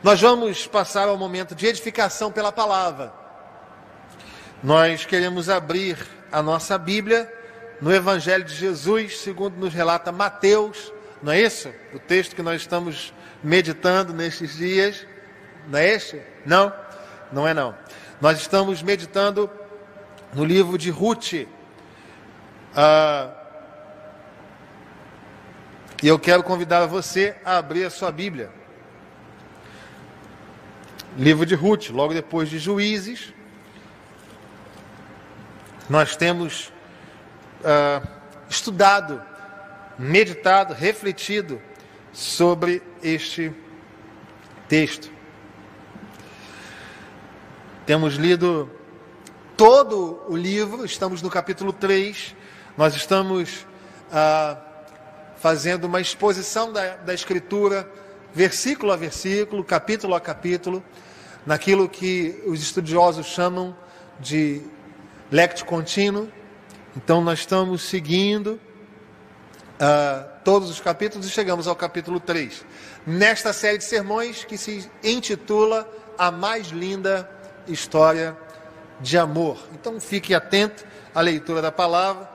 Nós vamos passar ao momento de edificação pela palavra. Nós queremos abrir a nossa Bíblia no Evangelho de Jesus, segundo nos relata Mateus, não é isso? O texto que nós estamos meditando nestes dias, não é este? Não, não é não. Nós estamos meditando no livro de Ruth. E eu quero convidar você a abrir a sua Bíblia. Livro de Ruth, logo depois de Juízes. Nós temos estudado, meditado, refletido sobre este texto. Temos lido todo o livro, estamos no capítulo 3, nós estamos fazendo uma exposição da Escritura, versículo a versículo, capítulo a capítulo, naquilo que os estudiosos chamam de lectio continuo. Então nós estamos seguindo todos os capítulos e chegamos ao capítulo 3. Nesta série de sermões que se intitula A Mais Linda História de Amor. Então fique atento à leitura da palavra.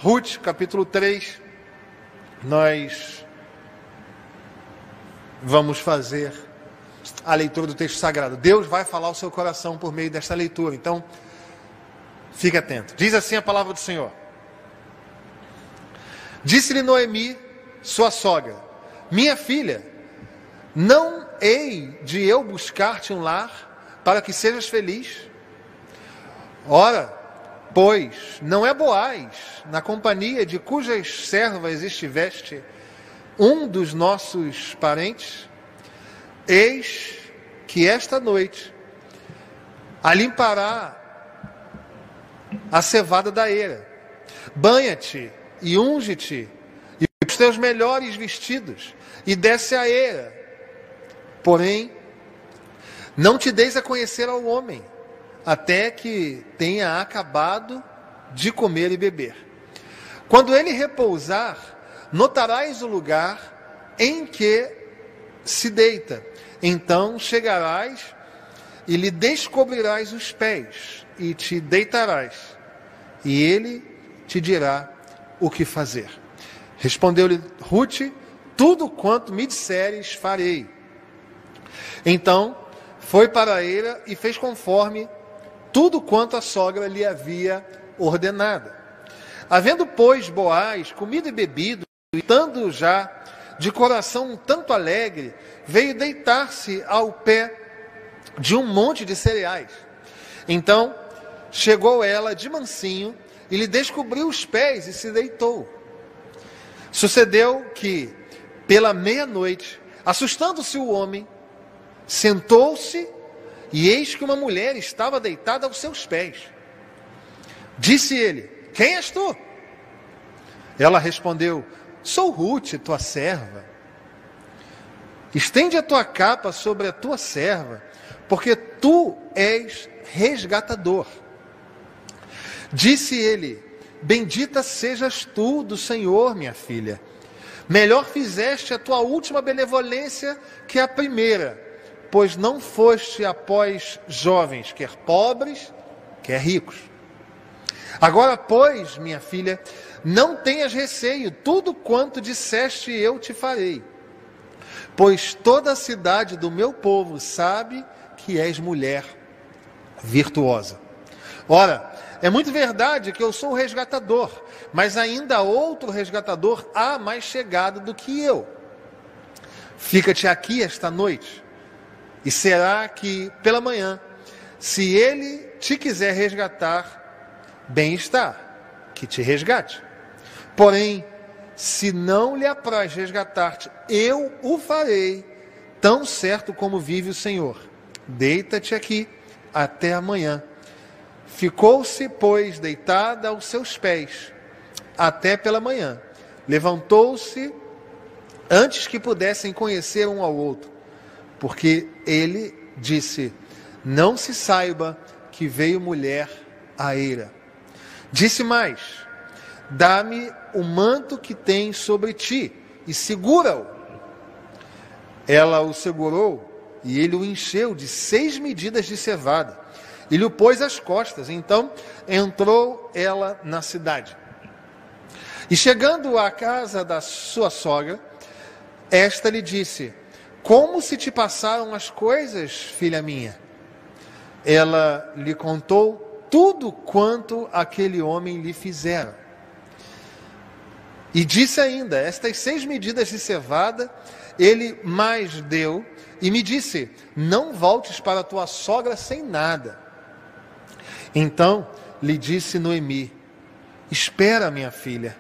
Ruth, capítulo 3, nós vamos fazer a leitura do texto sagrado. Deus vai falar ao seu coração por meio desta leitura. Então, fique atento. Diz assim a palavra do Senhor. Disse-lhe Noemi, sua sogra: minha filha, não hei de eu buscar-te um lar para que sejas feliz? Ora, pois, não é Boaz, na companhia de cujas servas estiveste, um dos nossos parentes? Eis que esta noite alimpará a cevada da eira. Banha-te e unge-te, e os teus melhores vestidos, e desce a eira. Porém, não te deis a conhecer ao homem, até que tenha acabado de comer e beber. Quando ele repousar, notarás o lugar em que se deita. Então chegarás e lhe descobrirás os pés, e te deitarás, e ele te dirá o que fazer. Respondeu-lhe Ruth: tudo quanto me disseres farei. Então foi para a eira e fez conforme tudo quanto a sogra lhe havia ordenado. Havendo, pois, Boaz comido e bebido, e estando já de coração um tanto alegre, veio deitar-se ao pé de um monte de cereais. Então chegou ela de mansinho e lhe descobriu os pés e se deitou. Sucedeu que, pela meia-noite, assustando-se o homem, sentou-se, e eis que uma mulher estava deitada aos seus pés. Disse ele: quem és tu? Ela respondeu: sou Ruth, tua serva. Estende a tua capa sobre a tua serva, porque tu és resgatador. Disse ele: bendita sejas tu do Senhor, minha filha. Melhor fizeste a tua última benevolência que a primeira, pois não foste após jovens, quer pobres, quer ricos. Agora, pois, minha filha, não tenhas receio, tudo quanto disseste eu te farei. Pois toda a cidade do meu povo sabe que és mulher virtuosa. Ora, é muito verdade que eu sou o resgatador, mas ainda outro resgatador há mais chegado do que eu. Fica-te aqui esta noite, e será que pela manhã, se ele te quiser resgatar, bem está, que te resgate. Porém, se não lhe apraz resgatar-te, eu o farei, tão certo como vive o Senhor. Deita-te aqui até amanhã. Ficou-se, pois, deitada aos seus pés, até pela manhã. Levantou-se antes que pudessem conhecer um ao outro, porque ele disse: não se saiba que veio mulher à eira. Disse mais: dá-me o manto que tens sobre ti, e segura-o. Ela o segurou e ele o encheu de 6 medidas de cevada, e lhe o pôs às costas. Então entrou ela na cidade. E chegando à casa da sua sogra, esta lhe disse: como se te passaram as coisas, filha minha? Ela lhe contou tudo quanto aquele homem lhe fizera. E disse ainda: estas 6 medidas de cevada ele mais deu, e me disse: não voltes para tua sogra sem nada. Então lhe disse Noemi: espera, minha filha,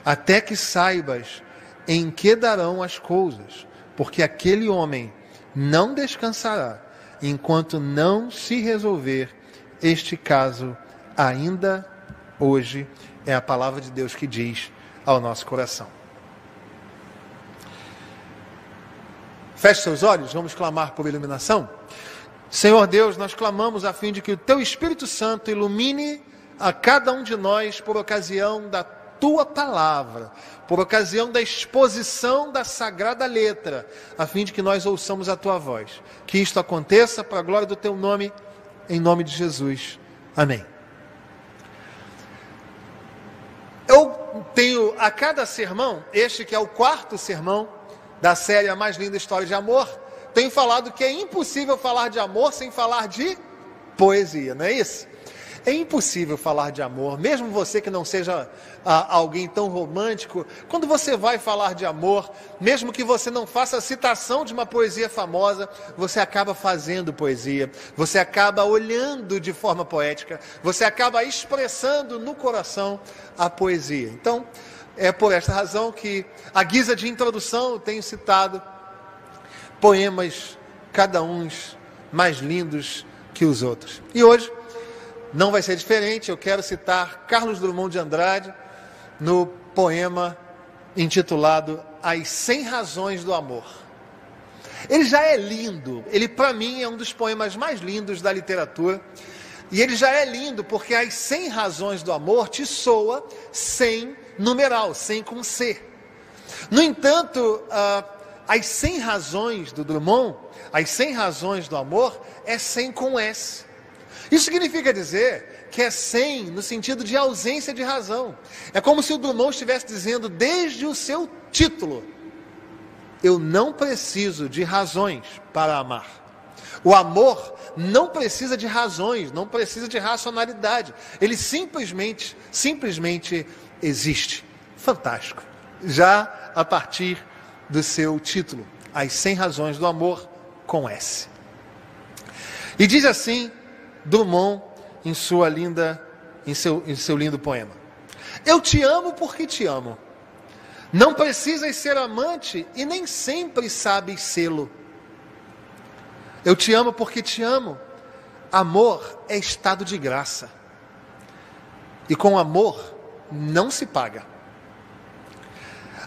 até que saibas em que darão as coisas, porque aquele homem não descansará enquanto não se resolver este caso ainda hoje. É a palavra de Deus que diz ao nosso coração. Feche seus olhos, vamos clamar por iluminação. Senhor Deus, nós clamamos a fim de que o Teu Espírito Santo ilumine a cada um de nós por ocasião da Tua palavra, por ocasião da exposição da Sagrada Letra, a fim de que nós ouçamos a Tua voz. Que isto aconteça para a glória do Teu nome, em nome de Jesus. Amém. Eu tenho a cada sermão, este que é o 4º sermão da série A Mais Linda História de Amor, tenho falado que é impossível falar de amor sem falar de poesia, não é isso? É impossível falar de amor, mesmo você que não seja alguém tão romântico, quando você vai falar de amor, mesmo que você não faça citação de uma poesia famosa, você acaba fazendo poesia, você acaba olhando de forma poética, você acaba expressando no coração a poesia. Então, é por esta razão que, à guisa de introdução, eu tenho citado poemas, cada um mais lindos que os outros. E hoje não vai ser diferente, eu quero citar Carlos Drummond de Andrade no poema intitulado As 100 Razões do Amor. Ele já é lindo, ele para mim é um dos poemas mais lindos da literatura, e ele já é lindo porque As 100 Razões do Amor te soa 100 numeral, 100 com C. No entanto, as 100 razões do Drummond, as 100 razões do amor, é 100 com S. Isso significa dizer que é 100 no sentido de ausência de razão. É como se o Drummond estivesse dizendo desde o seu título: eu não preciso de razões para amar. O amor não precisa de razões, não precisa de racionalidade. Ele simplesmente existe. Fantástico. Já a partir do seu título, As 100 Razões do Amor, com S. E diz assim Drummond em seu lindo poema: eu te amo porque te amo. Não precisas ser amante e nem sempre sabes sê-lo. Eu te amo porque te amo. Amor é estado de graça. E com amor não se paga.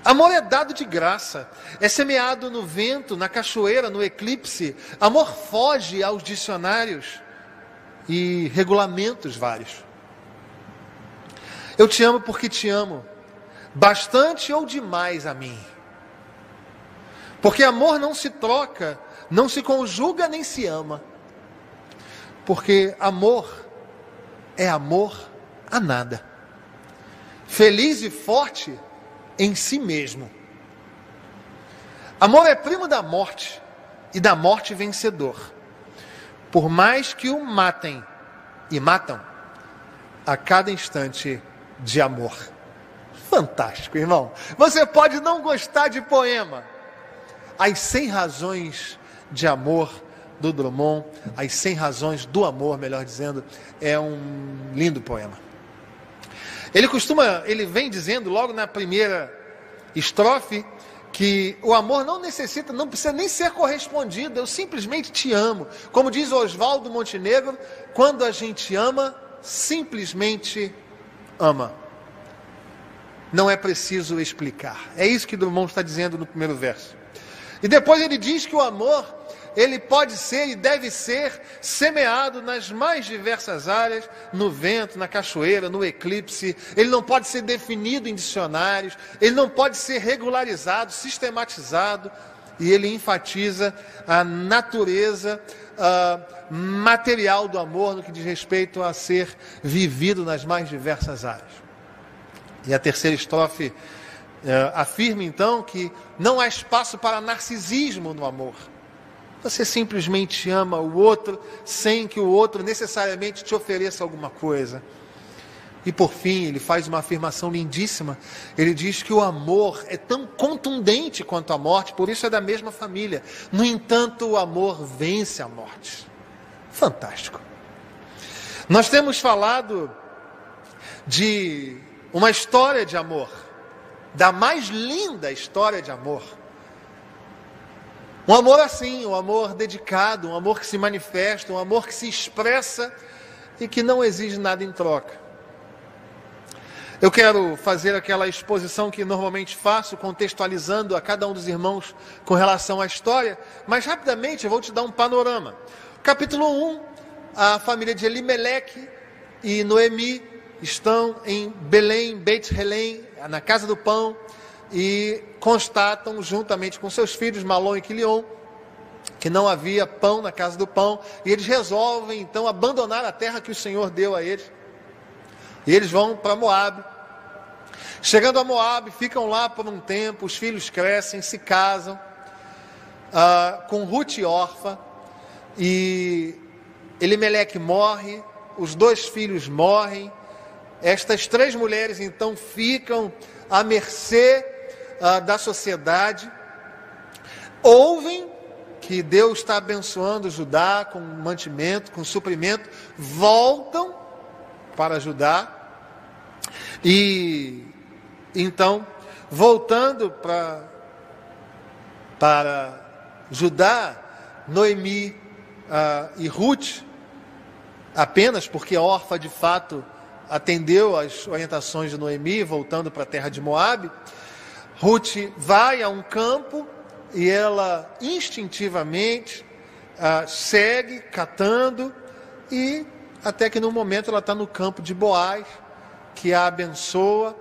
Amor é dado de graça, é semeado no vento, na cachoeira, no eclipse. Amor foge aos dicionários e regulamentos vários. Eu te amo porque te amo, bastante ou demais a mim. Porque amor não se troca, não se conjuga nem se ama. Porque amor é amor a nada. Feliz e forte em si mesmo. Amor é primo da morte e da morte vencedor. Por mais que o matem e matam a cada instante de amor. Fantástico, irmão. Você pode não gostar de poema. As 100 razões de amor do Drummond, As 100 Razões do Amor, melhor dizendo, é um lindo poema. Ele vem dizendo logo na primeira estrofe que o amor não precisa nem ser correspondido, eu simplesmente te amo. Como diz Oswaldo Montenegro, quando a gente ama, simplesmente ama. Não é preciso explicar. É isso que Drummond está dizendo no primeiro verso. E depois ele diz que o amor, ele pode ser e deve ser semeado nas mais diversas áreas, no vento, na cachoeira, no eclipse. Ele não pode ser definido em dicionários, ele não pode ser regularizado, sistematizado. e ele enfatiza a natureza material do amor no que diz respeito a ser vivido nas mais diversas áreas. E a terceira estrofe afirma então que não há espaço para narcisismo no amor. Você simplesmente ama o outro sem que o outro necessariamente te ofereça alguma coisa. E por fim, ele faz uma afirmação lindíssima. Ele diz que o amor é tão contundente quanto a morte, por isso é da mesma família. No entanto, o amor vence a morte. Fantástico. Nós temos falado de uma história de amor, da mais linda história de amor. Um amor assim, um amor dedicado, um amor que se manifesta, um amor que se expressa e que não exige nada em troca. Eu quero fazer aquela exposição que normalmente faço, contextualizando a cada um dos irmãos com relação à história, mas rapidamente eu vou te dar um panorama. Capítulo 1, a família de Elimeleque e Noemi estão em Belém, Beit-Helém, na casa do pão, e constatam, juntamente com seus filhos, Malom e Quilion, que não havia pão na casa do pão, e eles resolvem então abandonar a terra que o Senhor deu a eles. E eles vão para Moabe. Chegando a Moabe, ficam lá por um tempo, os filhos crescem, se casam, com Ruth e Orfa, e Elimeleque morre, os 2 filhos morrem, estas 3 mulheres então ficam à mercê da sociedade, ouvem que Deus está abençoando Judá com mantimento, com suprimento, voltam para Judá, e então, voltando para Judá, Noemi e Ruth, apenas porque a Orfa de fato atendeu às orientações de Noemi, voltando para a terra de Moabe, Ruth vai a um campo e ela instintivamente segue catando, e até que no momento ela está no campo de Boaz, que a abençoa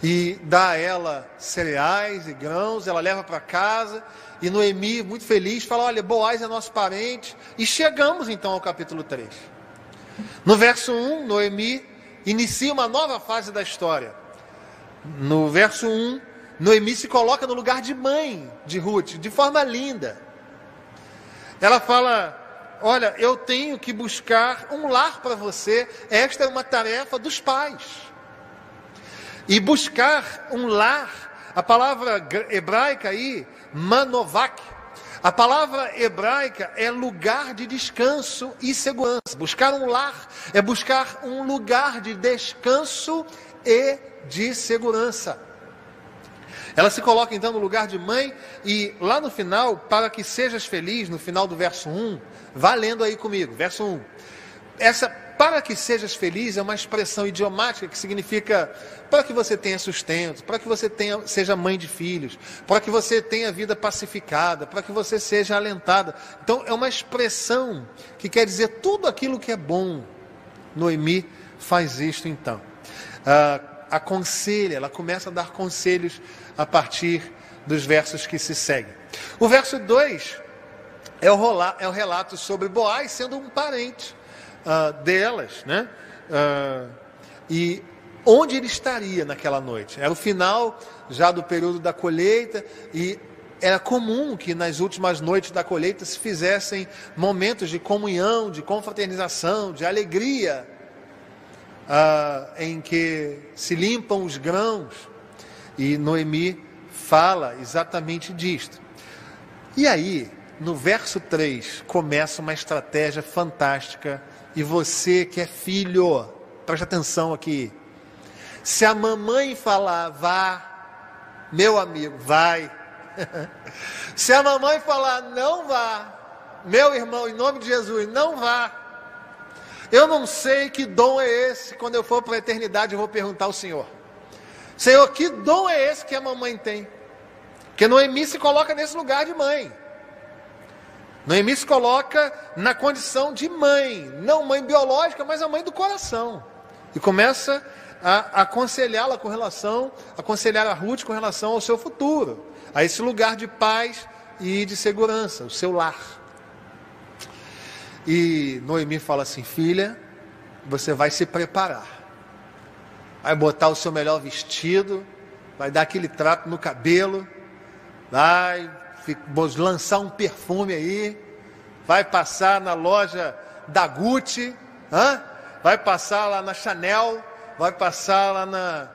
e dá a ela cereais e grãos, ela leva para casa, e Noemi, muito feliz, fala: olha, Boaz é nosso parente. E chegamos então ao capítulo 3. No verso 1, Noemi inicia uma nova fase da história. No verso 1, Noemi se coloca no lugar de mãe de Ruth, de forma linda. Ela fala: olha, eu tenho que buscar um lar para você, esta é uma tarefa dos pais. E buscar um lar, a palavra hebraica aí, manovak, a palavra hebraica é lugar de descanso e segurança. Buscar um lar é buscar um lugar de descanso e de segurança. Ela se coloca então no lugar de mãe, e lá no final, para que sejas feliz, no final do verso 1, vá lendo aí comigo, verso 1. Essa para que sejas feliz é uma expressão idiomática que significa para que você tenha sustento, para que você seja mãe de filhos, para que você tenha vida pacificada, para que você seja alentada. Então é uma expressão que quer dizer tudo aquilo que é bom. Noemi faz isto então. Aconselha, ela começa a dar conselhos a partir dos versos que se seguem. O verso 2 é o relato sobre Boaz sendo um parente delas, né? E onde ele estaria naquela noite? Era o final já do período da colheita, e era comum que nas últimas noites da colheita se fizessem momentos de comunhão, de confraternização, de alegria, em que se limpam os grãos, e Noemi fala exatamente disto. E aí, no verso 3, começa uma estratégia fantástica, e você que é filho, preste atenção aqui. Se a mamãe falar, vá, meu amigo, vai. Se a mamãe falar, não vá, meu irmão, em nome de Jesus, não vá. Eu não sei que dom é esse, quando eu for para a eternidade eu vou perguntar ao Senhor: Senhor, que dom é esse que a mamãe tem? Porque Noemi se coloca nesse lugar de mãe. Noemi se coloca na condição de mãe, não mãe biológica, mas a mãe do coração. E começa a aconselhá-la aconselhar a Ruth com relação ao seu futuro, a esse lugar de paz e de segurança, o seu lar. E Noemi fala assim: filha, você vai se preparar, vai botar o seu melhor vestido, vai dar aquele trato no cabelo, vai lançar um perfume aí, vai passar na loja da Gucci, vai passar lá na Chanel, vai passar lá na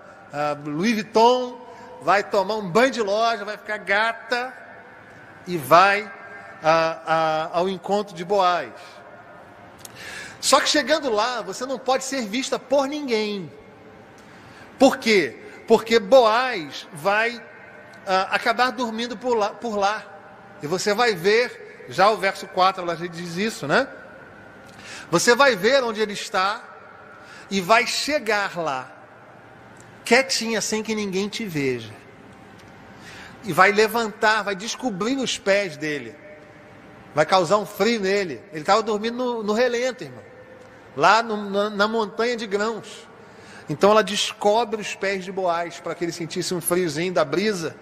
Louis Vuitton, vai tomar um banho de loja, vai ficar gata e vai ao encontro de Boaz. Só que chegando lá, você não pode ser vista por ninguém. Por quê? Porque Boaz vai acabar dormindo por lá. E você vai ver, já o verso 4 ela já diz isso, né? Você vai ver onde ele está e vai chegar lá, quietinha, sem que ninguém te veja. E vai levantar, vai descobrir os pés dele. Vai causar um frio nele. Ele estava dormindo no relento, irmão. Lá na montanha de grãos. Então ela descobre os pés de Boaz para que ele sentisse um friozinho da brisa.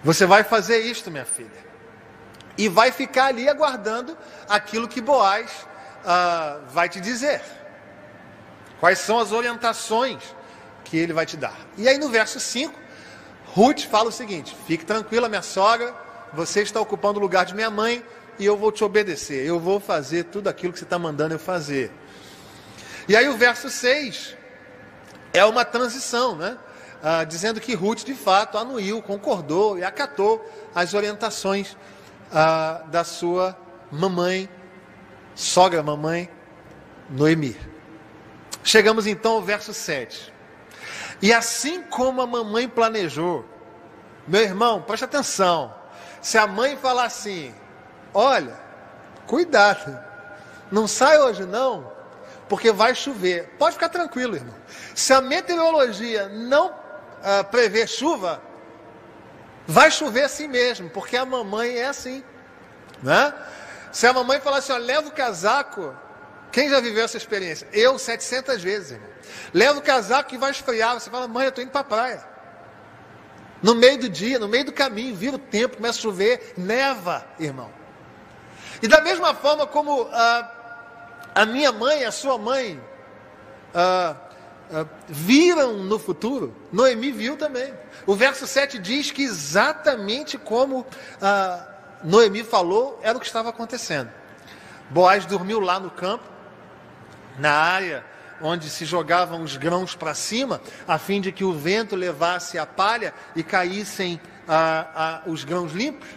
Você vai fazer isto, minha filha. E vai ficar ali aguardando aquilo que Boaz vai te dizer. Quais são as orientações que ele vai te dar. E aí no verso 5, Ruth fala o seguinte: fique tranquila, minha sogra, você está ocupando o lugar de minha mãe e eu vou te obedecer. Eu vou fazer tudo aquilo que você está mandando eu fazer. E aí o verso 6 é uma transição, né? Dizendo que Ruth de fato anuiu, concordou e acatou as orientações da sua mamãe, sogra mamãe, Noemi. Chegamos então ao verso 7. E assim como a mamãe planejou, meu irmão, preste atenção, se a mãe falar assim: olha, cuidado, não sai hoje não, porque vai chover, pode ficar tranquilo, irmão. Se a meteorologia não prevê chuva, vai chover assim mesmo, porque a mamãe é assim, né? Se a mamãe falar assim: ó, leva o casaco, quem já viveu essa experiência? Eu 700 vezes, irmão. Leva o casaco que vai esfriar. Você fala: mãe, eu estou indo para a praia. No meio do dia, no meio do caminho, vira o tempo, começa a chover, neva, irmão. E da mesma forma como a minha mãe, a sua mãe, viram no futuro, Noemi viu também. O verso 7 diz que exatamente como Noemi falou, era o que estava acontecendo. Boaz dormiu lá no campo, na área onde se jogavam os grãos para cima, a fim de que o vento levasse a palha e caíssem os grãos limpos.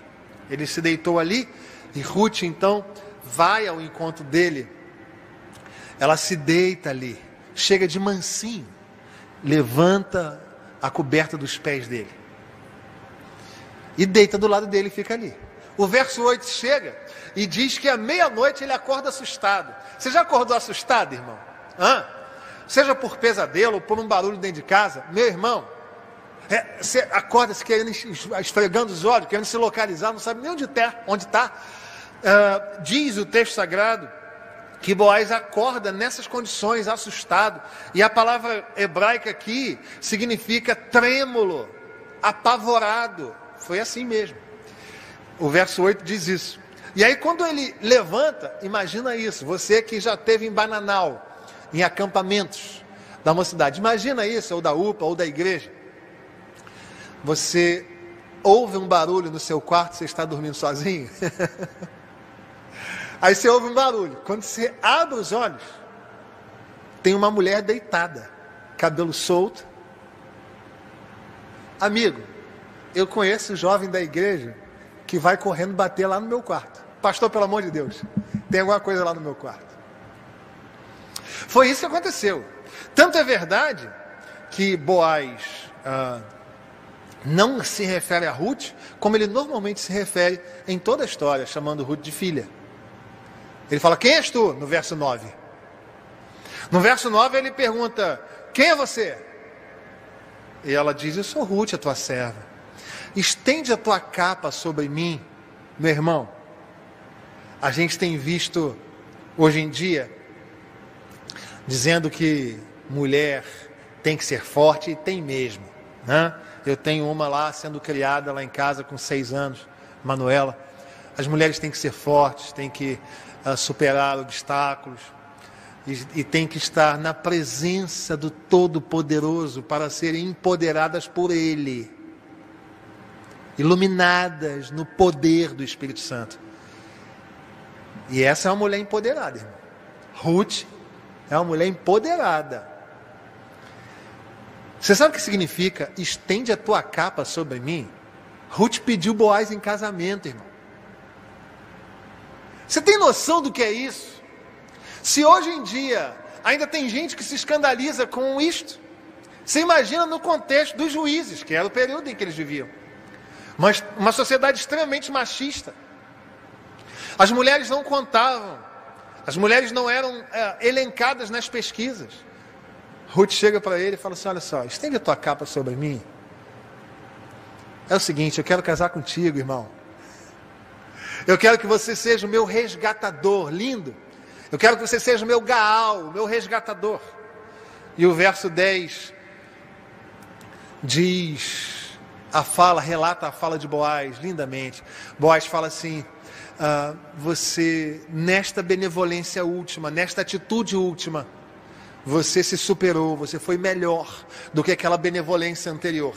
Ele se deitou ali e Ruth então vai ao encontro dele. Ela se deita ali, chega de mansinho, levanta a coberta dos pés dele e deita do lado dele e fica ali. O verso 8 chega e diz que à meia-noite ele acorda assustado. Você já acordou assustado, irmão? Seja por pesadelo ou por um barulho dentro de casa, meu irmão, você acorda se querendo, esfregando os olhos, querendo se localizar, não sabe nem onde está. Diz o texto sagrado que Boaz acorda nessas condições, assustado. E a palavra hebraica aqui significa trêmulo, apavorado. Foi assim mesmo. O verso 8 diz isso. E aí quando ele levanta, imagina isso, você que já esteve em Bananal, em acampamentos da mocidade, imagina isso, ou da UPA, ou da igreja. Você ouve um barulho no seu quarto, você está dormindo sozinho. Aí você ouve um barulho, quando você abre os olhos, tem uma mulher deitada, cabelo solto. Amigo, eu conheço um jovem da igreja que vai correndo bater lá no meu quarto. Pastor, pelo amor de Deus, tem alguma coisa lá no meu quarto. Foi isso que aconteceu. Tanto é verdade que Boaz não se refere a Ruth, como ele normalmente se refere em toda a história, chamando Ruth de filha. Ele fala: quem és tu? No verso 9. No verso 9 ele pergunta: quem é você? E ela diz: eu sou Ruth, a tua serva. Estende a tua capa sobre mim. Meu irmão, a gente tem visto hoje em dia dizendo que mulher tem que ser forte, e tem mesmo, né? Eu tenho uma lá sendo criada lá em casa com 6 anos, Manuela. As mulheres têm que ser fortes, têm que superar obstáculos e têm que estar na presença do Todo-Poderoso para serem empoderadas por Ele, iluminadas no poder do Espírito Santo. E essa é uma mulher empoderada, irmão. Ruth é uma mulher empoderada. Você sabe o que significa estende a tua capa sobre mim? Ruth pediu Boaz em casamento, irmão. Você tem noção do que é isso? Se hoje em dia ainda tem gente que se escandaliza com isto, você imagina no contexto dos juízes, que era o período em que eles viviam. Mas uma sociedade extremamente machista. As mulheres não contavam, as mulheres não eram elencadas nas pesquisas. Ruth chega para ele e fala assim: olha só, estende a tua capa sobre mim. É o seguinte, eu quero casar contigo, irmão. Eu quero que você seja o meu resgatador, lindo. Eu quero que você seja o meu Gaal, o meu resgatador. E o verso 10 diz, relata a fala de Boaz, lindamente. Boaz fala assim: você, nesta benevolência última, nesta atitude última, você se superou, você foi melhor do que aquela benevolência anterior,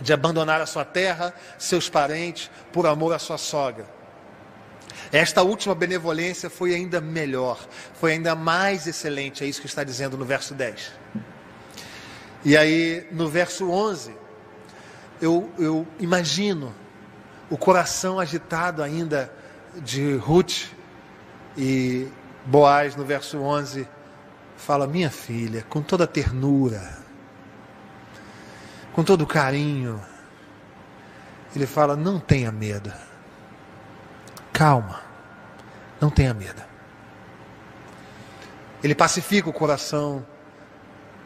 de abandonar a sua terra, seus parentes, por amor à sua sogra. Esta última benevolência foi ainda melhor, foi ainda mais excelente, é isso que está dizendo no verso 10. E aí, no verso 11, eu imagino o coração agitado ainda de Ruth, e Boaz, no verso 11, fala: minha filha, com toda ternura, com todo carinho, ele fala: não tenha medo, calma, não tenha medo. Ele pacifica o coração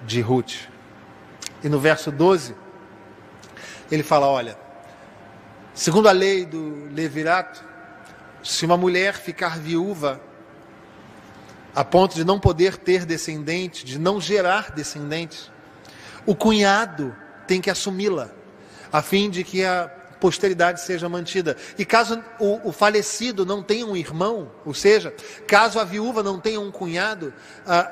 de Ruth. E no verso 12, ele fala: olha, segundo a lei do levirato, se uma mulher ficar viúva a ponto de não poder ter descendente, de não gerar descendentes, o cunhado tem que assumi-la, a fim de que a posteridade seja mantida. E caso o falecido não tenha um irmão, ou seja, caso a viúva não tenha um cunhado,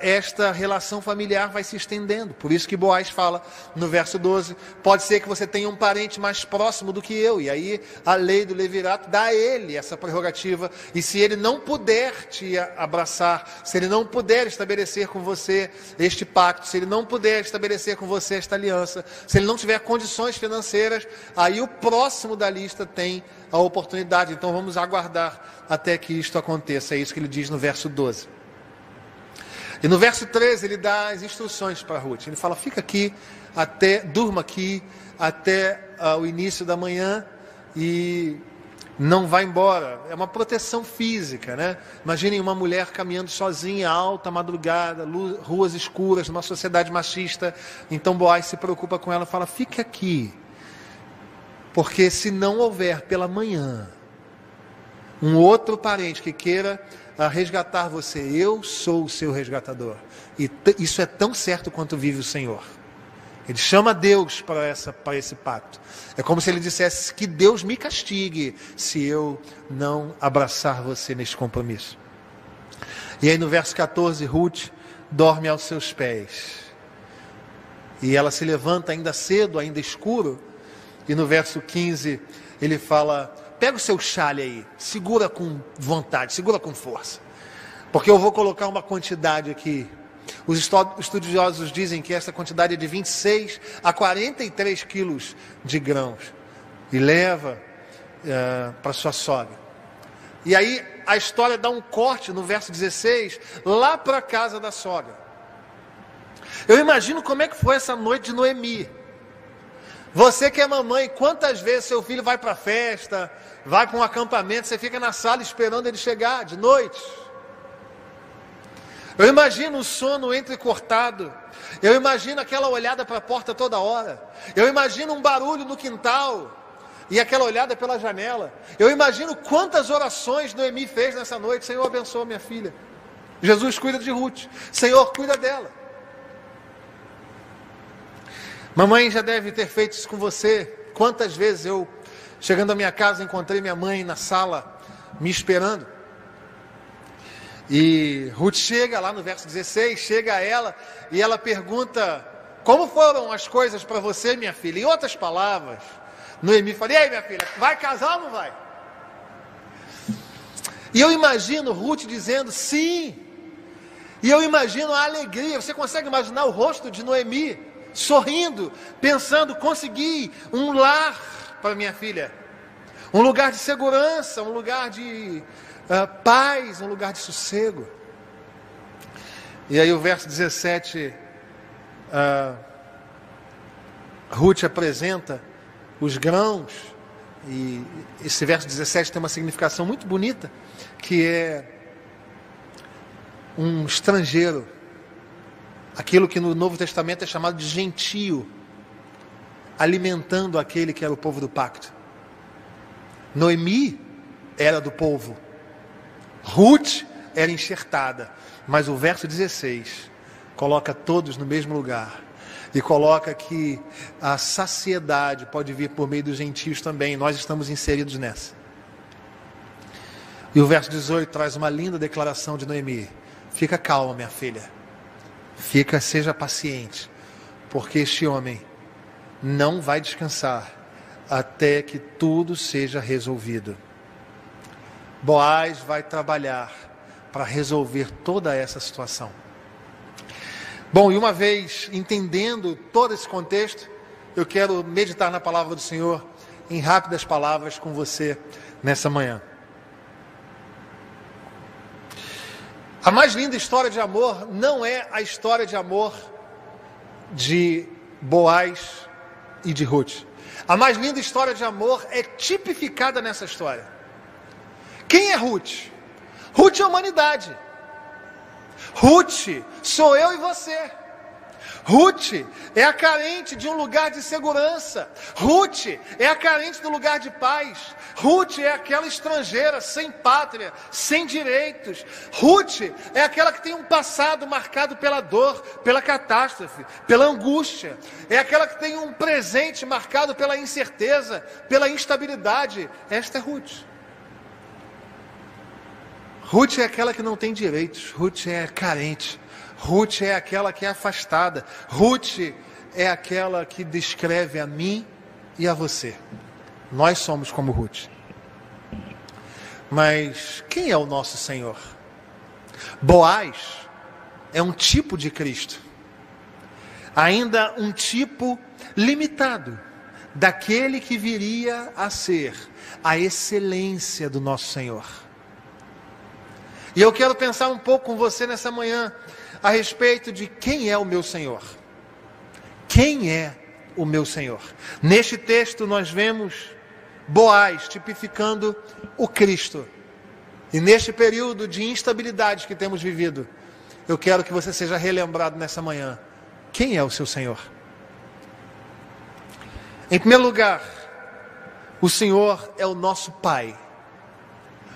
esta relação familiar vai se estendendo. Por isso que Boaz fala no verso 12, pode ser que você tenha um parente mais próximo do que eu, e aí a lei do levirato dá a ele essa prerrogativa, e se ele não puder te abraçar, se ele não puder estabelecer com você este pacto, se ele não puder estabelecer com você esta aliança, se ele não tiver condições financeiras, aí o próximo da lista tem a oportunidade. Então vamos aguardar até que isto aconteça. É isso que ele diz no verso 12. E no verso 13 ele dá as instruções para Ruth. Ele fala: fica aqui, durma aqui até o início da manhã e não vá embora. É uma proteção física, né? Imaginem uma mulher caminhando sozinha, alta madrugada, ruas escuras, numa sociedade machista. Então Boaz se preocupa com ela e fala: fique aqui, porque se não houver pela manhã um outro parente que queira resgatar você, eu sou o seu resgatador. E isso é tão certo quanto vive o Senhor. Ele chama Deus para esse pacto. É como se ele dissesse: que Deus me castigue se eu não abraçar você neste compromisso. E aí no verso 14, Ruth dorme aos seus pés. E ela se levanta ainda cedo, ainda escuro. E no verso 15 ele fala: pega o seu chale aí, segura com vontade, segura com força, porque eu vou colocar uma quantidade aqui. Os estudiosos dizem que essa quantidade é de 26 a 43 quilos de grãos, e leva para sua sogra. E aí a história dá um corte no verso 16, lá para a casa da sogra. Eu imagino como é que foi essa noite de Noemi. Você que é mamãe, quantas vezes seu filho vai para a festa, vai para um acampamento, você fica na sala esperando ele chegar de noite? Eu imagino o sono entrecortado, eu imagino aquela olhada para a porta toda hora, eu imagino um barulho no quintal e aquela olhada pela janela. Eu imagino quantas orações Noemi fez nessa noite: Senhor, abençoa minha filha, Jesus, cuida de Ruth, Senhor, cuida dela. Mamãe já deve ter feito isso com você. Quantas vezes eu, chegando à minha casa, encontrei minha mãe na sala, me esperando. E Ruth chega lá no verso 16, chega a ela e ela pergunta: como foram as coisas para você, minha filha? Em outras palavras, Noemi fala: e aí, minha filha, vai casar ou não vai? E eu imagino Ruth dizendo sim. E eu imagino a alegria. Você consegue imaginar o rosto de Noemi sorrindo, pensando: consegui um lar para minha filha, um lugar de segurança, um lugar de paz, um lugar de sossego. E aí o verso 17, Ruth apresenta os grãos, e esse verso 17 tem uma significação muito bonita, que é um estrangeiro, aquilo que no Novo Testamento é chamado de gentio, alimentando aquele que era o povo do pacto. Noemi era do povo, Ruth era enxertada, mas o verso 16 coloca todos no mesmo lugar e coloca que a saciedade pode vir por meio dos gentios também. Nós estamos inseridos nessa. E o verso 18 traz uma linda declaração de Noemi: fica calma, minha filha, seja paciente, porque este homem não vai descansar até que tudo seja resolvido. Boaz vai trabalhar para resolver toda essa situação. Bom, e uma vez entendendo todo esse contexto, eu quero meditar na palavra do Senhor em rápidas palavras com você nessa manhã. A mais linda história de amor não é a história de amor de Boaz e de Ruth. A mais linda história de amor é tipificada nessa história. Quem é Ruth? Ruth é a humanidade. Ruth sou eu e você. Ruth é a carente de um lugar de segurança. Ruth é a carente do lugar de paz. Ruth é aquela estrangeira sem pátria, sem direitos. Ruth é aquela que tem um passado marcado pela dor, pela catástrofe, pela angústia. É aquela que tem um presente marcado pela incerteza, pela instabilidade. Esta é Ruth. Ruth é aquela que não tem direitos. Ruth é carente. Ruth é aquela que é afastada. Ruth é aquela que descreve a mim e a você. Nós somos como Ruth. Mas quem é o nosso Senhor? Boaz é um tipo de Cristo. Ainda um tipo limitado daquele que viria a ser a excelência do nosso Senhor. E eu quero pensar um pouco com você nessa manhã a respeito de quem é o meu Senhor. Quem é o meu Senhor? Neste texto nós vemos Boaz tipificando o Cristo. E neste período de instabilidade que temos vivido, eu quero que você seja relembrado nessa manhã. Quem é o seu Senhor? Em primeiro lugar, o Senhor é o nosso Pai.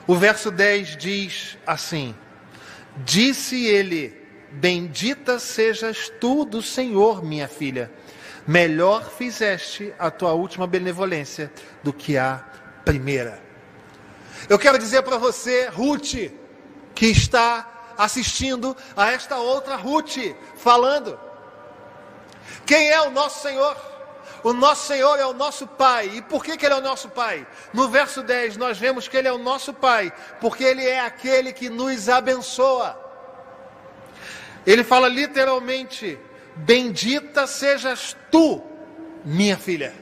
O verso 10 diz assim: disse ele: bendita sejas tu do Senhor, minha filha. Melhor fizeste a tua última benevolência do que a primeira. Eu quero dizer para você, Ruth, que está assistindo a esta outra Ruth falando. Quem é o nosso Senhor? O nosso Senhor é o nosso Pai. E por que Ele é o nosso Pai? No verso 10 nós vemos que Ele é o nosso Pai, porque Ele é aquele que nos abençoa. Ele fala literalmente: bendita sejas tu, minha filha.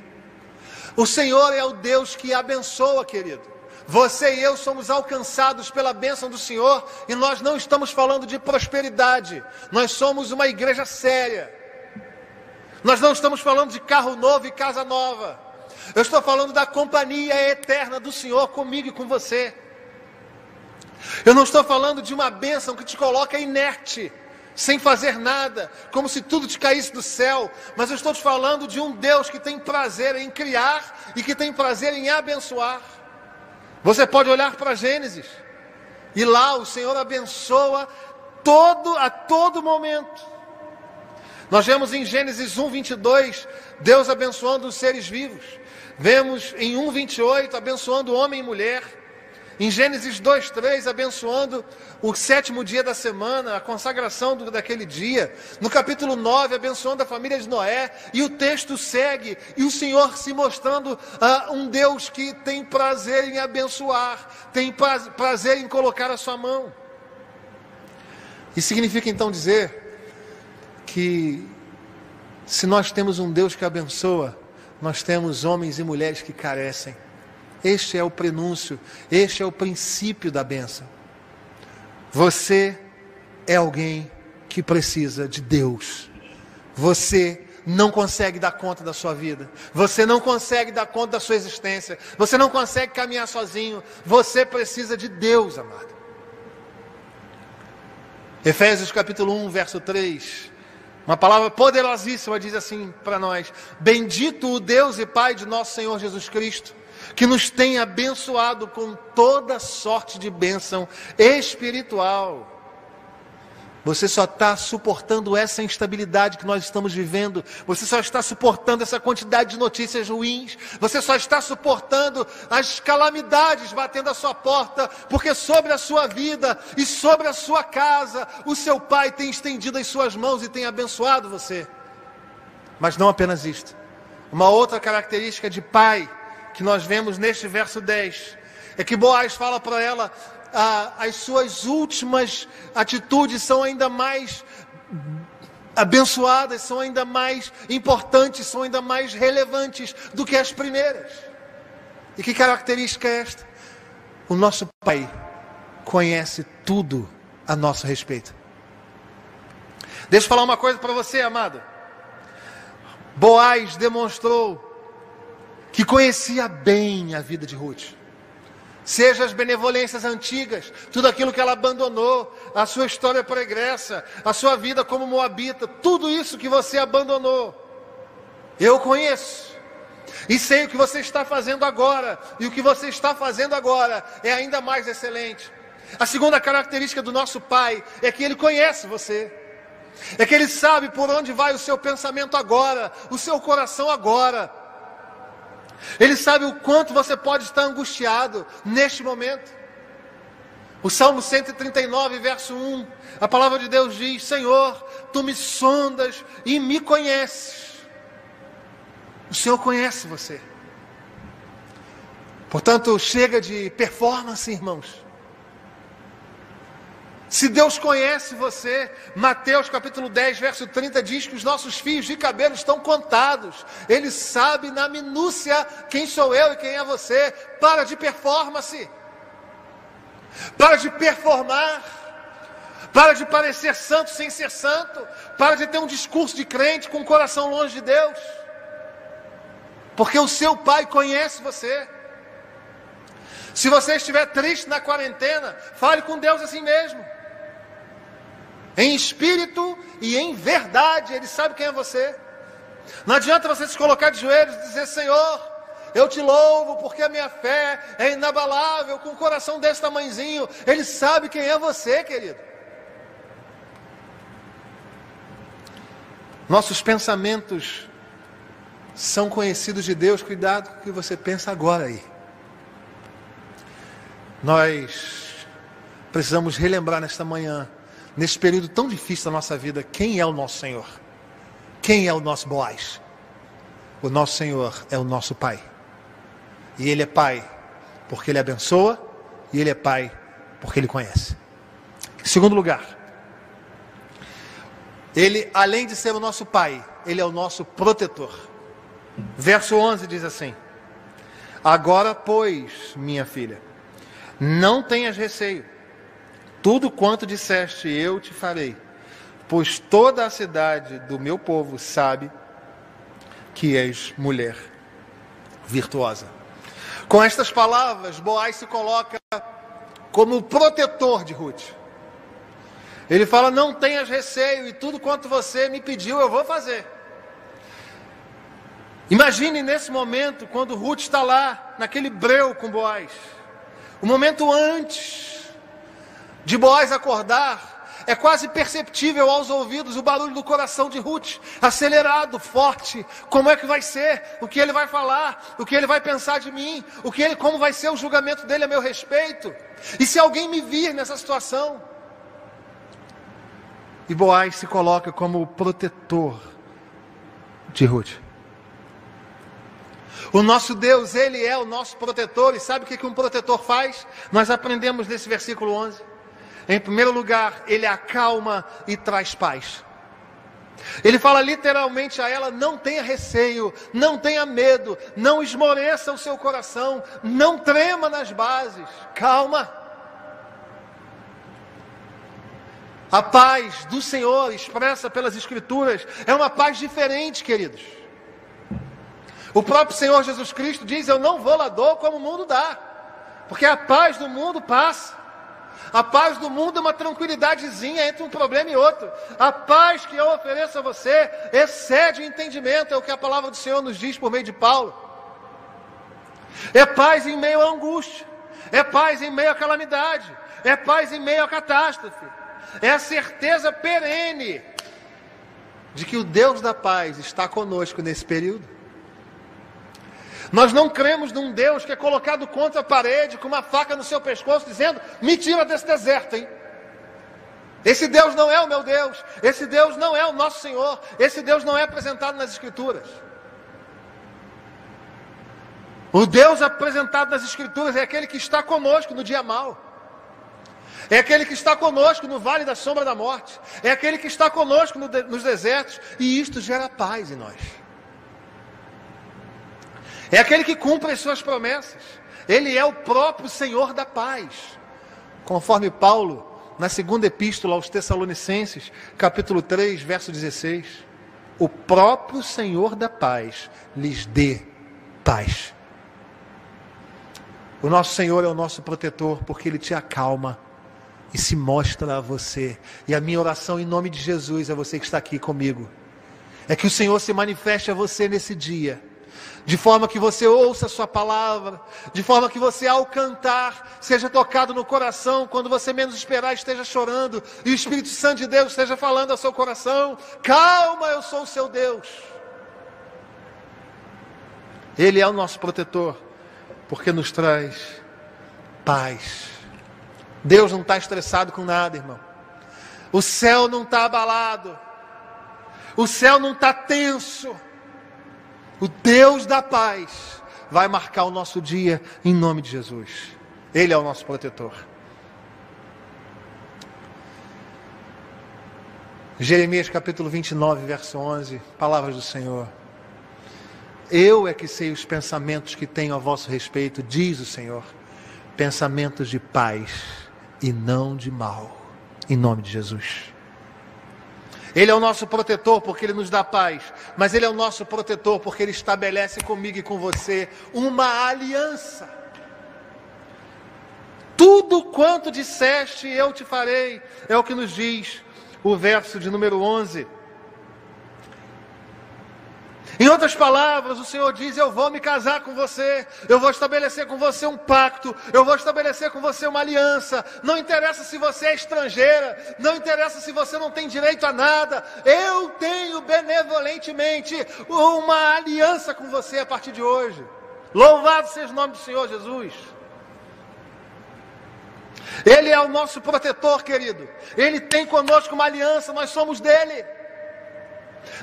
O Senhor é o Deus que abençoa, querido. Você e eu somos alcançados pela bênção do Senhor, e nós não estamos falando de prosperidade. Nós somos uma igreja séria. Nós não estamos falando de carro novo e casa nova. Eu estou falando da companhia eterna do Senhor comigo e com você. Eu não estou falando de uma bênção que te coloca inerte, sem fazer nada, como se tudo te caísse do céu. Mas eu estou te falando de um Deus que tem prazer em criar e que tem prazer em abençoar. Você pode olhar para Gênesis, e lá o Senhor abençoa a todo momento. Nós vemos em Gênesis 1:22, Deus abençoando os seres vivos. Vemos em 1:28, abençoando homem e mulher. Em Gênesis 2:3, abençoando o 7º dia da semana, a consagração daquele dia. No capítulo 9, abençoando a família de Noé. E o texto segue, e o Senhor se mostrando um Deus que tem prazer em abençoar, tem prazer em colocar a sua mão. Isso significa então dizer que se nós temos um Deus que abençoa, nós temos homens e mulheres que carecem. Este é o prenúncio, este é o princípio da bênção. Você é alguém que precisa de Deus. Você não consegue dar conta da sua vida. Você não consegue dar conta da sua existência. Você não consegue caminhar sozinho. Você precisa de Deus, amado. Efésios capítulo 1, verso 3. Uma palavra poderosíssima diz assim para nós: bendito o Deus e Pai de nosso Senhor Jesus Cristo, que nos tem abençoado com toda sorte de bênção espiritual. Você só está suportando essa instabilidade que nós estamos vivendo. Você só está suportando essa quantidade de notícias ruins. Você só está suportando as calamidades batendo à sua porta, porque sobre a sua vida e sobre a sua casa, o seu Pai tem estendido as suas mãos e tem abençoado você. Mas não apenas isto. Uma outra característica de pai que nós vemos neste verso 10 é que Boaz fala para ela: as suas últimas atitudes são ainda mais abençoadas, são ainda mais importantes, são ainda mais relevantes do que as primeiras. E que característica é esta? O nosso Pai conhece tudo a nosso respeito. Deixa eu falar uma coisa para você, amado. Boaz demonstrou que conhecia bem a vida de Ruth. Seja as benevolências antigas, tudo aquilo que ela abandonou, a sua história pregressa, a sua vida como moabita, tudo isso que você abandonou, eu conheço. E sei o que você está fazendo agora, e o que você está fazendo agora é ainda mais excelente. A segunda característica do nosso Pai é que Ele conhece você. É que Ele sabe por onde vai o seu pensamento agora, o seu coração agora. Ele sabe o quanto você pode estar angustiado neste momento. O Salmo 139, verso 1, a palavra de Deus diz: Senhor, Tu me sondas e me conheces. O Senhor conhece você. Portanto, chega de performance, irmãos. Se Deus conhece você, Mateus capítulo 10, verso 30 diz que os nossos fios de cabelo estão contados. Ele sabe na minúcia quem sou eu e quem é você. Para de performance. Para de performar. Para de parecer santo sem ser santo. Para de ter um discurso de crente com o coração longe de Deus. Porque o seu Pai conhece você. Se você estiver triste na quarentena, fale com Deus assim mesmo. Em espírito e em verdade, Ele sabe quem é você. Não adianta você se colocar de joelhos e dizer: Senhor, eu te louvo porque a minha fé é inabalável, com o coração desse tamanhozinho. Ele sabe quem é você, querido. Nossos pensamentos são conhecidos de Deus. Cuidado com o que você pensa agora aí. Nós precisamos relembrar nesta manhã, nesse período tão difícil da nossa vida, quem é o nosso Senhor? Quem é o nosso Boaz? O nosso Senhor é o nosso Pai. E Ele é Pai porque Ele abençoa, e Ele é Pai porque Ele conhece. Em segundo lugar, Ele, além de ser o nosso Pai, Ele é o nosso protetor. Verso 11 diz assim: Agora, pois, minha filha, não tenhas receio. Tudo quanto disseste eu te farei, pois toda a cidade do meu povo sabe que és mulher virtuosa. Com estas palavras, Boaz se coloca como o protetor de Ruth. Ele fala: não tenhas receio, e tudo quanto você me pediu eu vou fazer. Imagine nesse momento, quando Ruth está lá, naquele breu com Boaz, o momento antes de Boaz acordar, É quase perceptível aos ouvidos o barulho do coração de Ruth, acelerado, forte. Como é que vai ser? O que ele vai falar? O que ele vai pensar de mim? Como vai ser o julgamento dele a meu respeito? E se alguém me vir nessa situação? E Boaz se coloca como o protetor de Ruth. O nosso Deus, Ele é o nosso protetor. E sabe o que um protetor faz? Nós aprendemos nesse versículo 11. Em primeiro lugar, Ele acalma e traz paz. Ele fala literalmente a ela: não tenha receio, não tenha medo, não esmoreça o seu coração, não trema nas bases, calma. A paz do Senhor, expressa pelas Escrituras, é uma paz diferente, queridos. O próprio Senhor Jesus Cristo diz: eu não vou lá dou como o mundo dá, porque a paz do mundo passa. A paz do mundo é uma tranquilidadezinha entre um problema e outro. A paz que eu ofereço a você excede o entendimento, é o que a palavra do Senhor nos diz por meio de Paulo. É paz em meio à angústia, é paz em meio à calamidade, é paz em meio à catástrofe. É a certeza perene de que o Deus da paz está conosco nesse período. Nós não cremos num Deus que é colocado contra a parede com uma faca no seu pescoço dizendo: me tira desse deserto, hein? Esse Deus não é o meu Deus, esse Deus não é o nosso Senhor, esse Deus não é apresentado nas Escrituras. O Deus apresentado nas Escrituras é aquele que está conosco no dia mau. É aquele que está conosco no vale da sombra da morte. É aquele que está conosco nos desertos. E isto gera paz em nós. É aquele que cumpre as suas promessas. Ele é o próprio Senhor da paz. Conforme Paulo, na segunda epístola aos Tessalonicenses, capítulo 3, verso 16. O próprio Senhor da paz lhes dê paz. O nosso Senhor é o nosso protetor, porque Ele te acalma e se mostra a você. E a minha oração em nome de Jesus, a você que está aqui comigo, é que o Senhor se manifeste a você nesse dia, de forma que você ouça a sua palavra, de forma que você, ao cantar, seja tocado no coração, quando você menos esperar esteja chorando, e o Espírito Santo de Deus esteja falando ao seu coração: calma, eu sou o seu Deus. Ele é o nosso protetor, porque nos traz paz. Deus não está estressado com nada, irmão. O céu não está abalado. O céu não está tenso. O Deus da paz vai marcar o nosso dia em nome de Jesus. Ele é o nosso protetor. Jeremias capítulo 29, verso 11. Palavras do Senhor. Eu é que sei os pensamentos que tenho a vosso respeito, diz o Senhor. Pensamentos de paz e não de mal, em nome de Jesus. Ele é o nosso protetor porque Ele nos dá paz, mas Ele é o nosso protetor porque Ele estabelece comigo e com você uma aliança. Tudo quanto disseste eu te farei, é o que nos diz o verso de número 11. Em outras palavras, o Senhor diz: eu vou me casar com você, eu vou estabelecer com você um pacto, eu vou estabelecer com você uma aliança. Não interessa se você é estrangeira, não interessa se você não tem direito a nada, eu tenho benevolentemente uma aliança com você a partir de hoje. Louvado seja o nome do Senhor Jesus. Ele é o nosso protetor, querido. Ele tem conosco uma aliança, nós somos dele.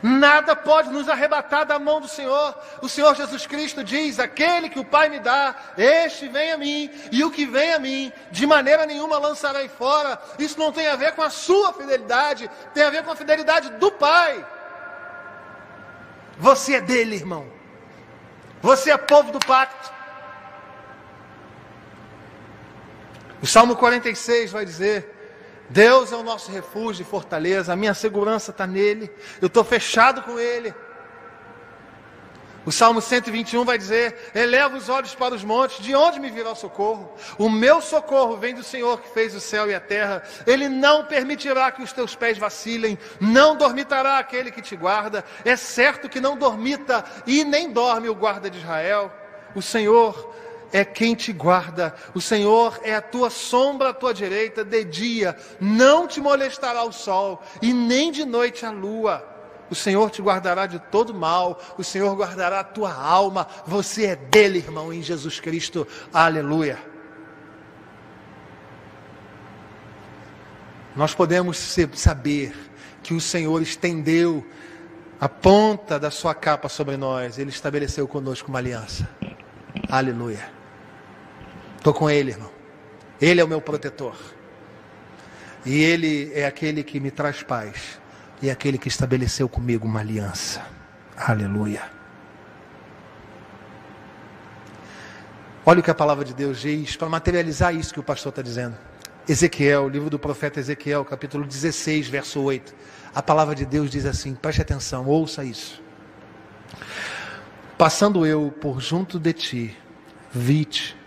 Nada pode nos arrebatar da mão do Senhor. O Senhor Jesus Cristo diz: aquele que o Pai me dá, este vem a mim, e o que vem a mim, de maneira nenhuma lançarei fora. Isso não tem a ver com a sua fidelidade, tem a ver com a fidelidade do Pai. Você é dele, irmão. Você é povo do pacto. O Salmo 46 vai dizer: Deus é o nosso refúgio e fortaleza, a minha segurança está nele, eu estou fechado com ele. O Salmo 121 vai dizer: eleva os olhos para os montes, de onde me virá o socorro? O meu socorro vem do Senhor que fez o céu e a terra. Ele não permitirá que os teus pés vacilem, não dormitará aquele que te guarda. É certo que não dormita e nem dorme o guarda de Israel. O Senhor é quem te guarda. O Senhor é a tua sombra à tua direita. De dia não te molestará o sol, e nem de noite a lua. O Senhor te guardará de todo mal. O Senhor guardará a tua alma. Você é dele, irmão, em Jesus Cristo. Aleluia. Nós podemos saber que o Senhor estendeu a ponta da sua capa sobre nós. Ele estabeleceu conosco uma aliança. Aleluia. Estou com Ele, irmão. Ele é o meu protetor. E Ele é aquele que me traz paz. E é aquele que estabeleceu comigo uma aliança. Aleluia. Olha o que a palavra de Deus diz para materializar isso que o pastor está dizendo. Ezequiel, livro do profeta Ezequiel, capítulo 16, verso 8. A palavra de Deus diz assim, preste atenção, ouça isso. Passando eu por junto de ti, vi-te,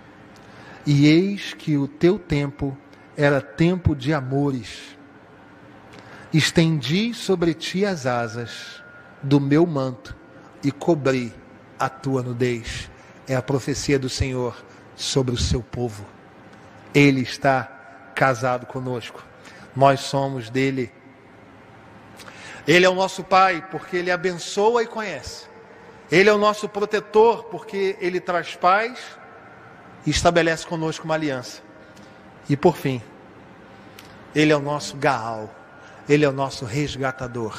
e eis que o teu tempo era tempo de amores. Estendi sobre ti as asas do meu manto e cobri a tua nudez. É a profecia do Senhor sobre o seu povo. Ele está casado conosco. Nós somos dele. Ele é o nosso Pai, porque Ele abençoa e conhece. Ele é o nosso protetor, porque Ele traz paz e estabelece conosco uma aliança. E por fim, Ele é o nosso Gaal. Ele é o nosso resgatador.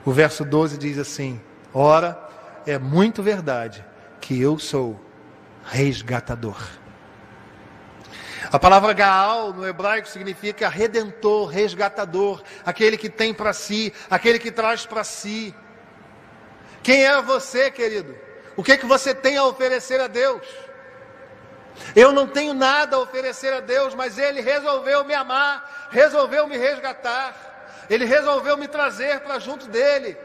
O verso 12 diz assim: ora, é muito verdade que eu sou resgatador. A palavra Gaal no hebraico significa redentor, resgatador, aquele que tem para si, aquele que traz para si. Quem é você, querido? O que você tem a oferecer a Deus? Eu não tenho nada a oferecer a Deus, mas Ele resolveu me amar, resolveu me resgatar, Ele resolveu me trazer para junto dEle.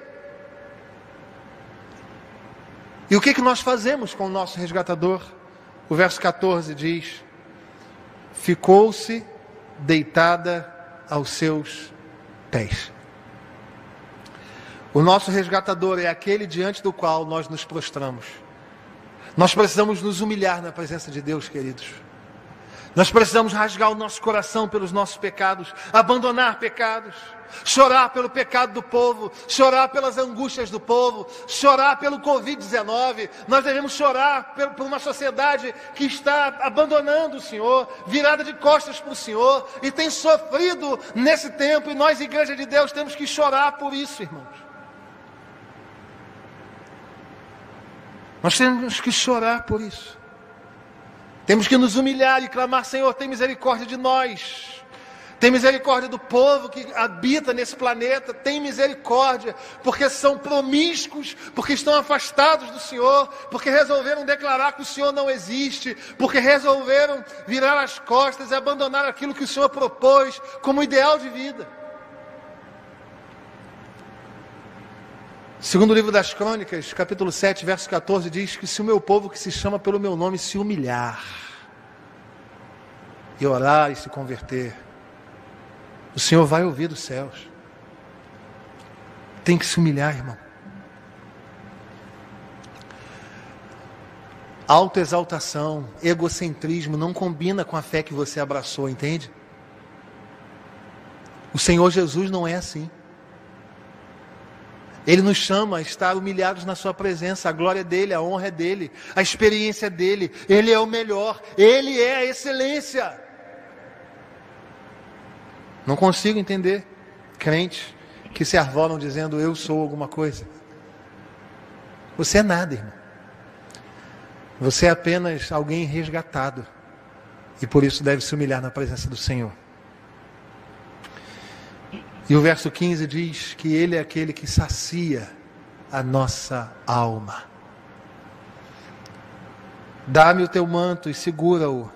E o que nós fazemos com o nosso resgatador? O verso 14 diz: ficou-se deitada aos seus pés. O nosso resgatador é aquele diante do qual nós nos prostramos. Nós precisamos nos humilhar na presença de Deus, queridos. Nós precisamos rasgar o nosso coração pelos nossos pecados, abandonar pecados, chorar pelo pecado do povo, chorar pelas angústias do povo, chorar pelo Covid-19. Nós devemos chorar por uma sociedade que está abandonando o Senhor, virada de costas para o Senhor, e tem sofrido nesse tempo, e nós, Igreja de Deus, temos que chorar por isso, irmãos. Nós temos que chorar por isso. Temos que nos humilhar e clamar: Senhor, tem misericórdia de nós. Tem misericórdia do povo que habita nesse planeta. Tem misericórdia, porque são promíscuos, porque estão afastados do Senhor, porque resolveram declarar que o Senhor não existe, porque resolveram virar as costas e abandonar aquilo que o Senhor propôs como ideal de vida. Segundo o livro das Crônicas, capítulo 7, verso 14, diz que se o meu povo que se chama pelo meu nome se humilhar, e orar e se converter, o Senhor vai ouvir dos céus. Tem que se humilhar, irmão. Autoexaltação, egocentrismo não combina com a fé que você abraçou, entende? O Senhor Jesus não é assim. Ele nos chama a estar humilhados na sua presença. A glória dele, a honra é dele, a experiência dele. Ele é o melhor, ele é a excelência. Não consigo entender crentes que se arvoram dizendo: eu sou alguma coisa. Você é nada, irmão. Você é apenas alguém resgatado, e por isso deve se humilhar na presença do Senhor. E o verso 15 diz que Ele é aquele que sacia a nossa alma. Dá-me o teu manto e segura-o.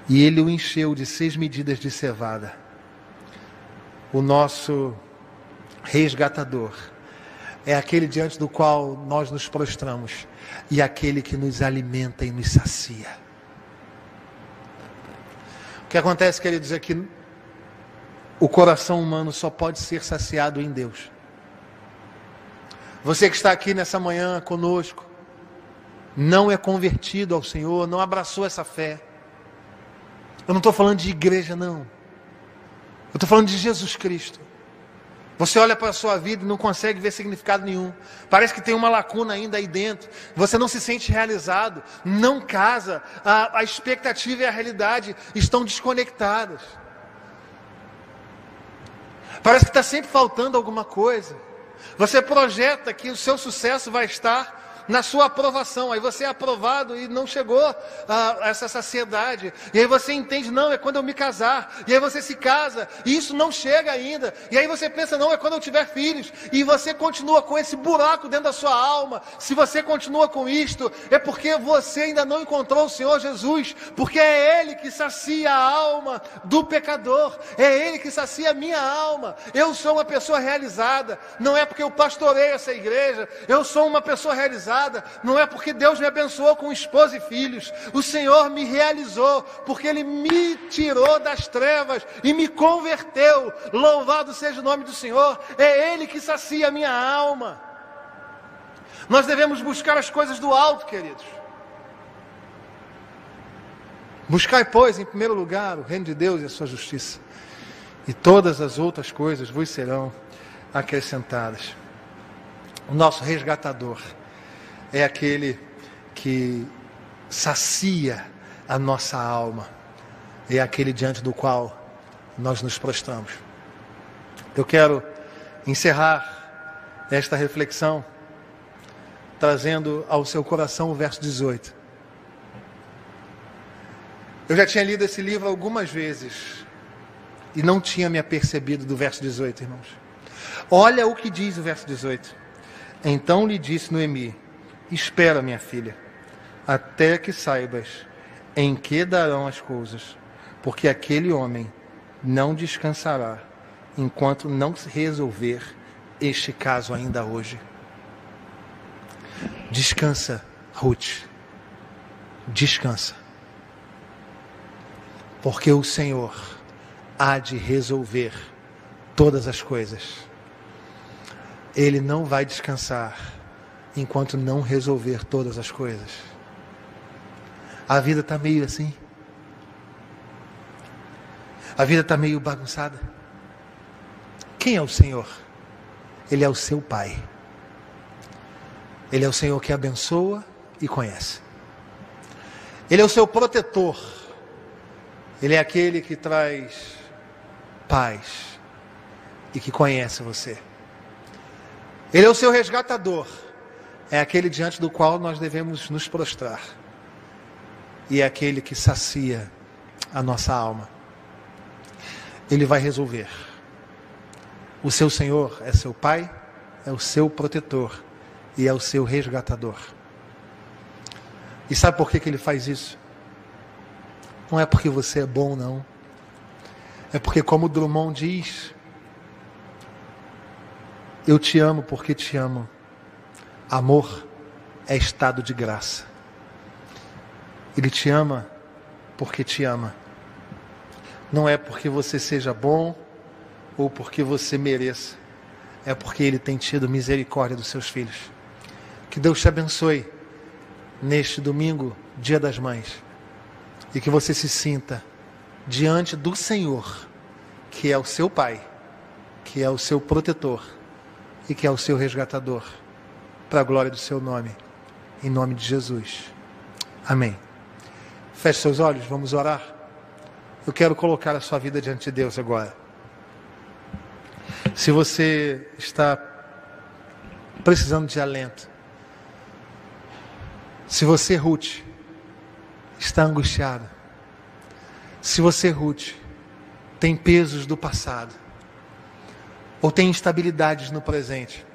E Ele o encheu de 6 medidas de cevada. O nosso resgatador é aquele diante do qual nós nos prostramos, e aquele que nos alimenta e nos sacia. O que acontece, queridos, é que o coração humano só pode ser saciado em Deus. Você que está aqui nessa manhã conosco, não é convertido ao Senhor, não abraçou essa fé. Eu não estou falando de igreja, não. Eu estou falando de Jesus Cristo. Você olha para a sua vida e não consegue ver significado nenhum. Parece que tem uma lacuna ainda aí dentro. Você não se sente realizado, não casa. A expectativa e a realidade estão desconectadas. Parece que está sempre faltando alguma coisa. Você projeta que o seu sucesso vai estar na sua aprovação, aí você é aprovado e não chegou a essa saciedade, e aí você entende, não, é quando eu me casar, e aí você se casa, e isso não chega ainda, e aí você pensa, não, é quando eu tiver filhos, e você continua com esse buraco dentro da sua alma. Se você continua com isto, é porque você ainda não encontrou o Senhor Jesus, porque é Ele que sacia a alma do pecador, é Ele que sacia a minha alma. Eu sou uma pessoa realizada, não é porque eu pastorei essa igreja, eu sou uma pessoa realizada, não é porque Deus me abençoou com esposa e filhos. O Senhor me realizou, porque Ele me tirou das trevas e me converteu. Louvado seja o nome do Senhor. É Ele que sacia a minha alma. Nós devemos buscar as coisas do alto, queridos. Buscai, pois, em primeiro lugar o reino de Deus e a sua justiça, e todas as outras coisas vos serão acrescentadas. O nosso resgatador é aquele que sacia a nossa alma, é aquele diante do qual nós nos prostramos. Eu quero encerrar esta reflexão trazendo ao seu coração o verso 18. Eu já tinha lido esse livro algumas vezes e não tinha me apercebido do verso 18, irmãos. Olha o que diz o verso 18. Então lhe disse Noemi: espera, minha filha, até que saibas em que darão as coisas, porque aquele homem não descansará enquanto não se resolver este caso ainda hoje. Descansa, Ruth. Descansa. Porque o Senhor há de resolver todas as coisas. Ele não vai descansar enquanto não resolver todas as coisas. A vida está meio assim. A vida está meio bagunçada. Quem é o Senhor? Ele é o seu Pai. Ele é o Senhor que abençoa e conhece. Ele é o seu protetor. Ele é aquele que traz paz e que conhece você. Ele é o seu resgatador. É aquele diante do qual nós devemos nos prostrar. E é aquele que sacia a nossa alma. Ele vai resolver. O seu Senhor é seu Pai, é o seu protetor e é o seu resgatador. E sabe por que Ele faz isso? Não é porque você é bom, não. É porque, como Drummond diz, eu te amo porque te amo. Amor é estado de graça. Ele te ama porque te ama. Não é porque você seja bom ou porque você mereça. É porque Ele tem tido misericórdia dos seus filhos. Que Deus te abençoe neste domingo, Dia das Mães. E que você se sinta diante do Senhor, que é o seu Pai, que é o seu protetor e que é o seu resgatador, para a glória do seu nome, em nome de Jesus. Amém. Feche seus olhos, vamos orar. Eu quero colocar a sua vida diante de Deus agora. Se você está precisando de alento, se você, Ruth, está angustiada, se você, Ruth, tem pesos do passado, ou tem instabilidades no presente,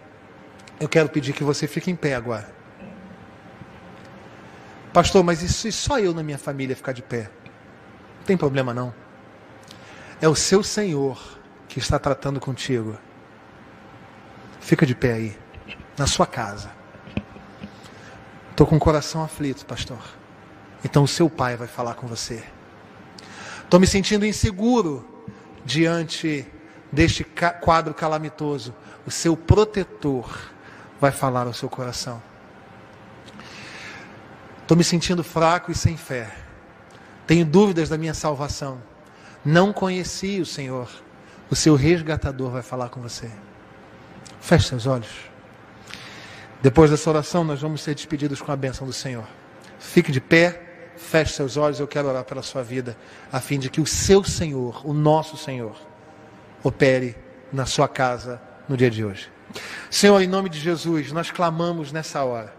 eu quero pedir que você fique em pé agora. Pastor, mas isso só eu na minha família ficar de pé? Não tem problema não. É o seu Senhor que está tratando contigo. Fica de pé aí, na sua casa. Estou com o coração aflito, pastor. Então o seu Pai vai falar com você. Estou me sentindo inseguro diante deste quadro calamitoso. O seu protetor vai falar ao seu coração. Estou me sentindo fraco e sem fé. Tenho dúvidas da minha salvação. Não conheci o Senhor. O seu resgatador vai falar com você. Feche seus olhos. Depois dessa oração, nós vamos ser despedidos com a bênção do Senhor. Fique de pé, feche seus olhos. Eu quero orar pela sua vida, a fim de que o seu Senhor, o nosso Senhor, opere na sua casa no dia de hoje. Senhor, em nome de Jesus, nós clamamos nessa hora,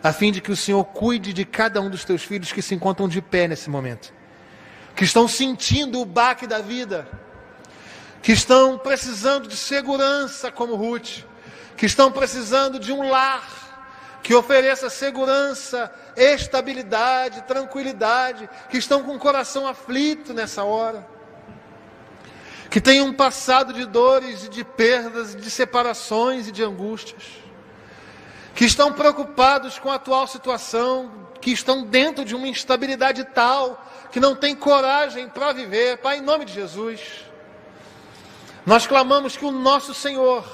a fim de que o Senhor cuide de cada um dos teus filhos que se encontram de pé nesse momento, que estão sentindo o baque da vida, que estão precisando de segurança como Ruth, que estão precisando de um lar que ofereça segurança, estabilidade, tranquilidade, que estão com o coração aflito nessa hora, que têm um passado de dores e de perdas, de separações e de angústias, que estão preocupados com a atual situação, que estão dentro de uma instabilidade tal, que não têm coragem para viver. Pai, em nome de Jesus, nós clamamos que o nosso Senhor,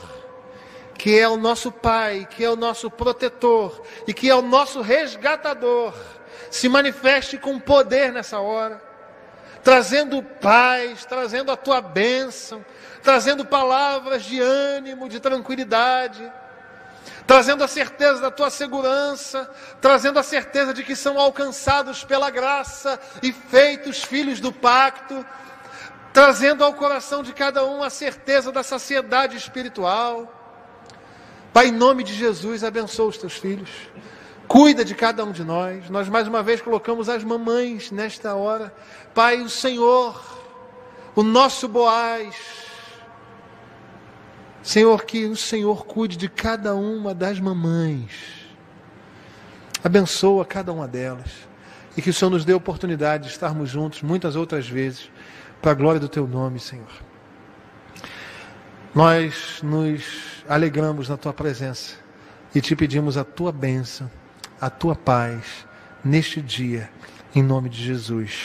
que é o nosso Pai, que é o nosso protetor e que é o nosso resgatador, se manifeste com poder nessa hora, trazendo paz, trazendo a tua bênção, trazendo palavras de ânimo, de tranquilidade, trazendo a certeza da tua segurança, trazendo a certeza de que são alcançados pela graça e feitos filhos do pacto, trazendo ao coração de cada um a certeza da saciedade espiritual. Pai, em nome de Jesus, abençoa os teus filhos, cuida de cada um de nós. Nós mais uma vez colocamos as mamães nesta hora. Pai, o Senhor, o nosso Boaz, Senhor, que o Senhor cuide de cada uma das mamães, abençoa cada uma delas, e que o Senhor nos dê a oportunidade de estarmos juntos muitas outras vezes, para a glória do teu nome, Senhor. Nós nos alegramos na tua presença e te pedimos a tua bênção, a tua paz neste dia, em nome de Jesus.